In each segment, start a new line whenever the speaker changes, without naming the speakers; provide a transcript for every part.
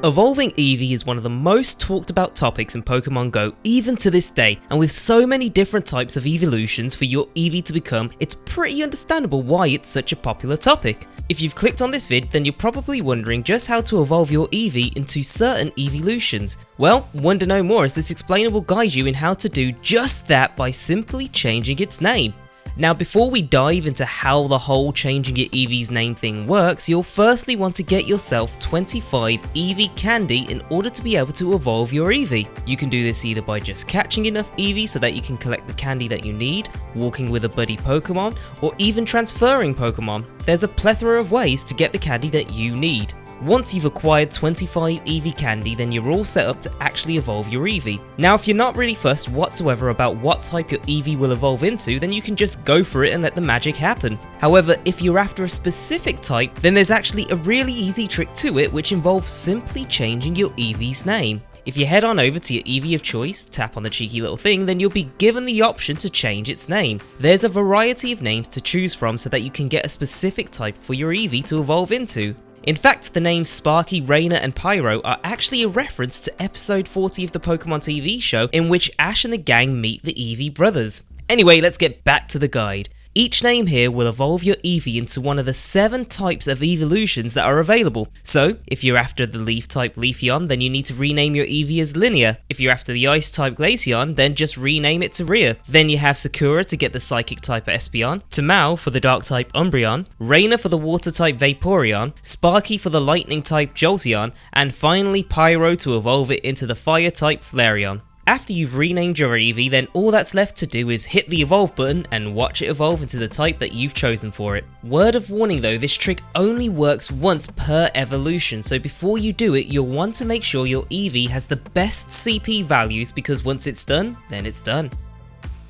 Evolving Eevee is one of the most talked about topics in Pokemon Go even to this day, and with so many different types of evolutions for your Eevee to become, it's pretty understandable why it's such a popular topic. If you've clicked on this vid, then you're probably wondering just how to evolve your Eevee into certain Eeveelutions. Well, wonder no more, as this explainer will guide you in how to do just that by simply changing its name. Now, before we dive into how the whole changing your Eevee's name thing works, you'll firstly want to get yourself 25 Eevee candy in order to be able to evolve your Eevee. You can do this either by just catching enough Eevee so that you can collect the candy that you need, walking with a buddy Pokemon, or even transferring Pokemon. There's a plethora of ways to get the candy that you need. Once you've acquired 25 Eevee candy, then you're all set up to actually evolve your Eevee. Now, if you're not really fussed whatsoever about what type your Eevee will evolve into, then you can just go for it and let the magic happen. However, if you're after a specific type, then there's actually a really easy trick to it, which involves simply changing your Eevee's name. If you head on over to your Eevee of choice, tap on the cheeky little thing, then you'll be given the option to change its name. There's a variety of names to choose from so that you can get a specific type for your Eevee to evolve into. In fact, the names Sparky, Rainer and Pyro are actually a reference to episode 40 of the Pokemon TV show, in which Ash and the gang meet the Eevee brothers. Anyway, let's get back to the guide. Each name here will evolve your Eevee into one of the 7 types of Eeveelutions that are available. So, if you're after the Leaf type Leafeon, then you need to rename your Eevee as Linear. If you're after the Ice type Glaceon, then just rename it to Rhea. Then you have Sakura to get the Psychic type Espeon, Tamao for the Dark type Umbreon, Rainer for the Water type Vaporeon, Sparky for the Lightning type Jolteon, and finally Pyro to evolve it into the Fire type Flareon. After you've renamed your Eevee, then all that's left to do is hit the evolve button and watch it evolve into the type that you've chosen for it. Word of warning though, this trick only works once per evolution, so before you do it, you'll want to make sure your Eevee has the best CP values, because once it's done, then it's done.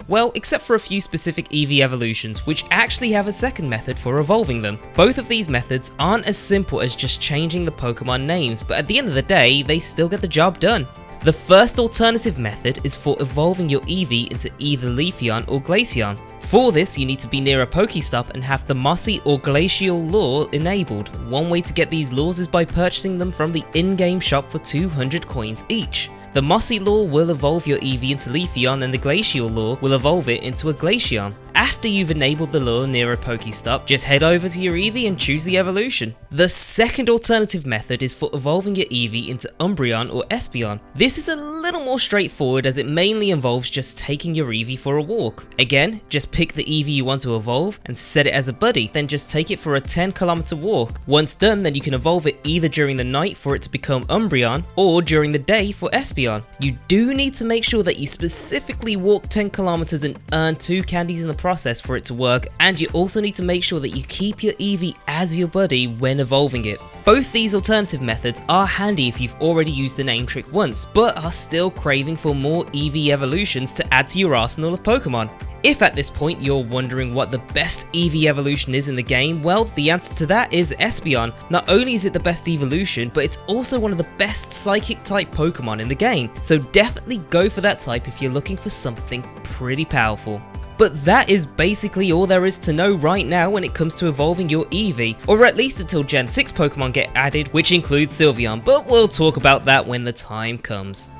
Well, except for a few specific Eevee evolutions, which actually have a second method for evolving them. Both of these methods aren't as simple as just changing the Pokemon names, but at the end of the day, they still get the job done. The first alternative method is for evolving your Eevee into either Leafeon or Glaceon. For this, you need to be near a Pokestop and have the Mossy or Glacial lure enabled. One way to get these lures is by purchasing them from the in-game shop for 200 coins each. The Mossy lure will evolve your Eevee into Leafeon, and the Glacial lure will evolve it into a Glaceon. After you've enabled the lure near a Pokestop, just head over to your Eevee and choose the evolution. The second alternative method is for evolving your Eevee into Umbreon or Espeon. This is a little more straightforward, as it mainly involves just taking your Eevee for a walk. Again, just pick the Eevee you want to evolve and set it as a buddy, then just take it for a 10km walk. Once done, then you can evolve it either during the night for it to become Umbreon, or during the day for Espeon. You do need to make sure that you specifically walk 10km and earn 2 candies in the process for it to work, and you also need to make sure that you keep your Eevee as your buddy when evolving it. Both these alternative methods are handy if you've already used the name trick once, but are still craving for more Eevee evolutions to add to your arsenal of Pokemon. If at this point you're wondering what the best Eevee evolution is in the game, well, the answer to that is Espeon. Not only is it the best evolution, but it's also one of the best Psychic type Pokemon in the game, so definitely go for that type if you're looking for something pretty powerful. But that is basically all there is to know right now when it comes to evolving your Eevee, or at least until Gen 6 Pokemon get added, which includes Sylveon, but we'll talk about that when the time comes.